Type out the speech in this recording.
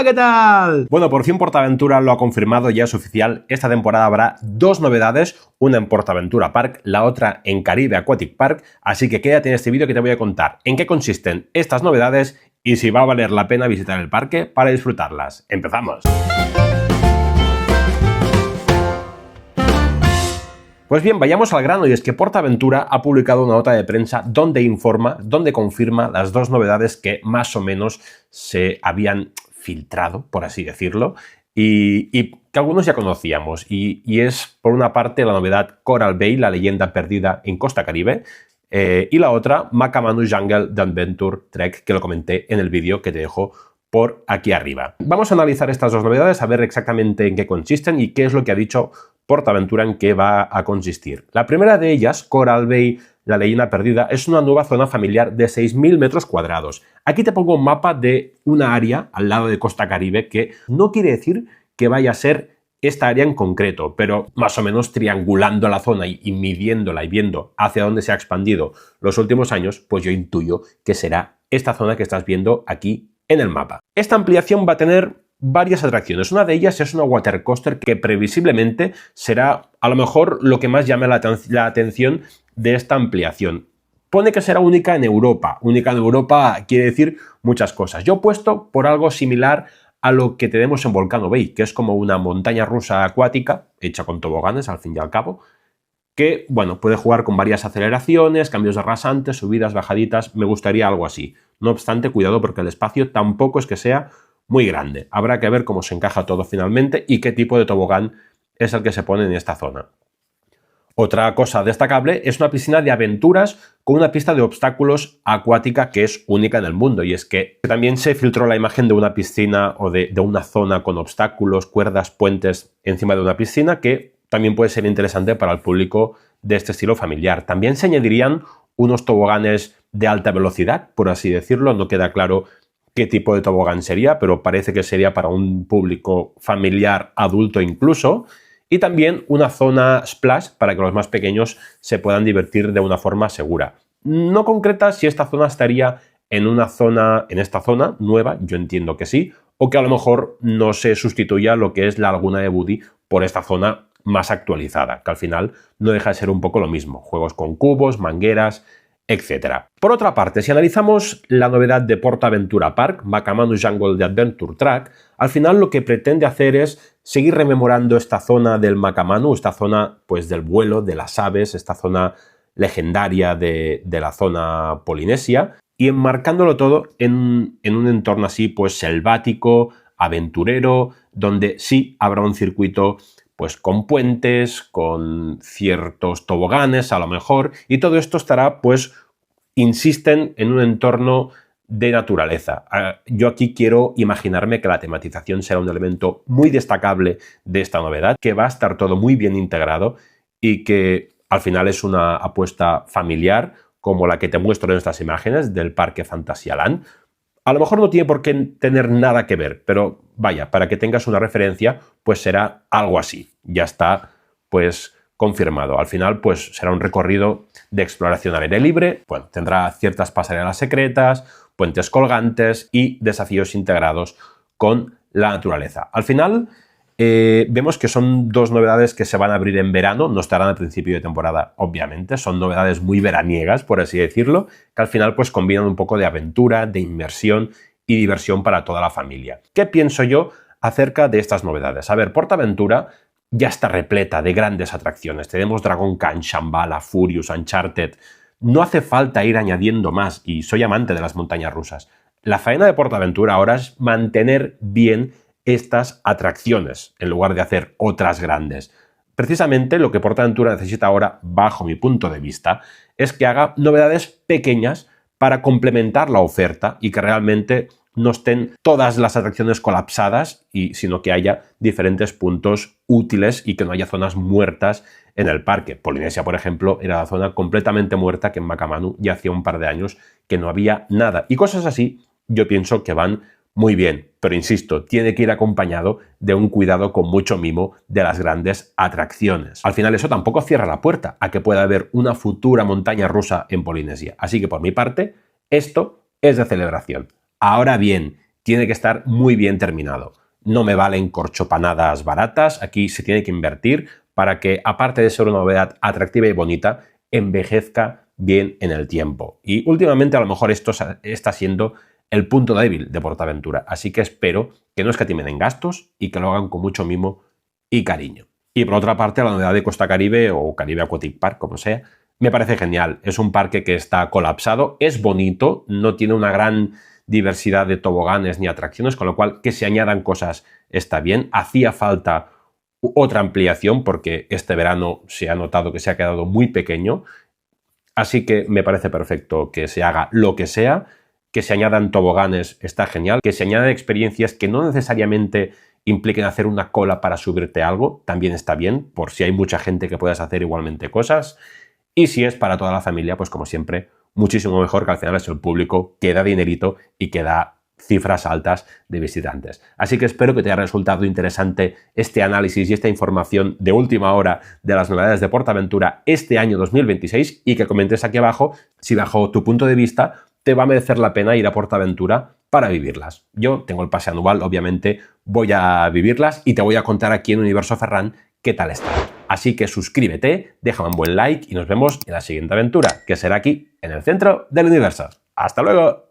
¿qué tal? Bueno, por fin PortAventura lo ha confirmado, ya es oficial. Esta temporada habrá dos novedades, una en PortAventura Park, la otra en Caribe Aquatic Park, así que quédate en este vídeo que te voy a contar en qué consisten estas novedades y si va a valer la pena visitar el parque para disfrutarlas. ¡Empezamos! Pues bien, vayamos al grano, y es que PortAventura ha publicado una nota de prensa donde confirma las dos novedades que más o menos se habían filtrado, por así decirlo, y que algunos ya conocíamos, y es por una parte la novedad Coral Bay, la leyenda perdida en Costa Caribe, y la otra Macamanu Jungle Adventure Trek, que lo comenté en el vídeo que te dejo por aquí arriba. Vamos a analizar estas dos novedades, a ver exactamente en qué consisten y qué es lo que ha dicho PortAventura en qué va a consistir. La primera de ellas, Coral Bay, la leyenda perdida, es una nueva zona familiar de 6.000 metros cuadrados. Aquí te pongo un mapa de una área al lado de Costa Caribe que no quiere decir que vaya a ser esta área en concreto, pero más o menos triangulando la zona y midiéndola y viendo hacia dónde se ha expandido los últimos años, pues yo intuyo que será esta zona que estás viendo aquí en el mapa. Esta ampliación va a tener varias atracciones. Una de ellas es una water coaster que previsiblemente será a lo mejor lo que más llame la atención de esta ampliación. Pone que será única en Europa. Única en Europa quiere decir muchas cosas. Yo he puesto por algo similar a lo que tenemos en Volcano Bay, que es como una montaña rusa acuática, hecha con toboganes al fin y al cabo, que, bueno, puede jugar con varias aceleraciones, cambios de rasantes, subidas, bajaditas. Me gustaría algo así. No obstante, cuidado porque el espacio tampoco es que sea muy grande. Habrá que ver cómo se encaja todo finalmente y qué tipo de tobogán es el que se pone en esta zona. Otra cosa destacable es una piscina de aventuras con una pista de obstáculos acuática que es única en el mundo, y es que también se filtró la imagen de una piscina o de una zona con obstáculos, cuerdas, puentes encima de una piscina que también puede ser interesante para el público de este estilo familiar. También se añadirían unos toboganes de alta velocidad, por así decirlo. No queda claro qué tipo de tobogán sería, pero parece que sería para un público familiar, adulto incluso. Y también una zona splash para que los más pequeños se puedan divertir de una forma segura. No concreta si esta zona estaría en esta zona nueva, yo entiendo que sí, o que a lo mejor no se sustituya lo que es la Laguna de Buddy por esta zona más actualizada, que al final no deja de ser un poco lo mismo. Juegos con cubos, mangueras, etc. Por otra parte, si analizamos la novedad de PortAventura Park, Macamanu Jungle Adventure Track, al final lo que pretende hacer es seguir rememorando esta zona del Macamanu, esta zona pues del vuelo, de las aves, esta zona legendaria de la zona polinesia, y enmarcándolo todo en un entorno así pues selvático, aventurero, donde sí habrá un circuito pues con puentes, con ciertos toboganes a lo mejor, y todo esto estará, pues, insisten en un entorno de naturaleza. Yo aquí quiero imaginarme que la tematización será un elemento muy destacable de esta novedad, que va a estar todo muy bien integrado y que al final es una apuesta familiar como la que te muestro en estas imágenes del Parque Fantasyland. A lo mejor no tiene por qué tener nada que ver, pero vaya, para que tengas una referencia, pues será algo así. Ya está, pues, confirmado. Al final, pues, será un recorrido de exploración al aire libre. Bueno, tendrá ciertas pasarelas secretas, puentes colgantes y desafíos integrados con la naturaleza. Al final, vemos que son dos novedades que se van a abrir en verano, no estarán al principio de temporada, obviamente, son novedades muy veraniegas, por así decirlo, que al final pues combinan un poco de aventura, de inmersión y diversión para toda la familia. ¿Qué pienso yo acerca de estas novedades? A ver, PortAventura ya está repleta de grandes atracciones. Tenemos Dragon Khan, Shambhala, Furious, Uncharted. No hace falta ir añadiendo más, y soy amante de las montañas rusas. La faena de PortAventura ahora es mantener bien estas atracciones en lugar de hacer otras grandes. Precisamente lo que PortAventura necesita ahora, bajo mi punto de vista, es que haga novedades pequeñas para complementar la oferta y que realmente no estén todas las atracciones colapsadas, sino que haya diferentes puntos útiles y que no haya zonas muertas en el parque. Polinesia, por ejemplo, era la zona completamente muerta, que en Macamanu ya hacía un par de años que no había nada. Y cosas así yo pienso que van muy bien, pero insisto, tiene que ir acompañado de un cuidado con mucho mimo de las grandes atracciones. Al final eso tampoco cierra la puerta a que pueda haber una futura montaña rusa en Polinesia. Así que por mi parte, esto es de celebración. Ahora bien, tiene que estar muy bien terminado. No me valen corchopanadas baratas, aquí se tiene que invertir para que, aparte de ser una novedad atractiva y bonita, envejezca bien en el tiempo. Y últimamente a lo mejor esto está siendo el punto débil de PortAventura, así que espero que no escatimen en gastos y que lo hagan con mucho mimo y cariño. Y por otra parte, la novedad de Costa Caribe o Caribe Aquatic Park, como sea, me parece genial. Es un parque que está colapsado, es bonito, no tiene una gran diversidad de toboganes ni atracciones, con lo cual que se añadan cosas está bien. Hacía falta otra ampliación porque este verano se ha notado que se ha quedado muy pequeño, así que me parece perfecto que se haga lo que sea, que se añadan toboganes está genial, que se añadan experiencias que no necesariamente impliquen hacer una cola para subirte a algo, también está bien, por si hay mucha gente que puedas hacer igualmente cosas. Y si es para toda la familia, pues como siempre, muchísimo mejor, que al final es el público que da dinerito y que da cifras altas de visitantes. Así que espero que te haya resultado interesante este análisis y esta información de última hora de las novedades de PortAventura este año 2026 y que comentes aquí abajo si bajo tu punto de vista te va a merecer la pena ir a PortAventura para vivirlas. Yo tengo el pase anual, obviamente voy a vivirlas y te voy a contar aquí en Universo Ferran qué tal está. Así que suscríbete, déjame un buen like y nos vemos en la siguiente aventura, que será aquí, en el centro del universo. ¡Hasta luego!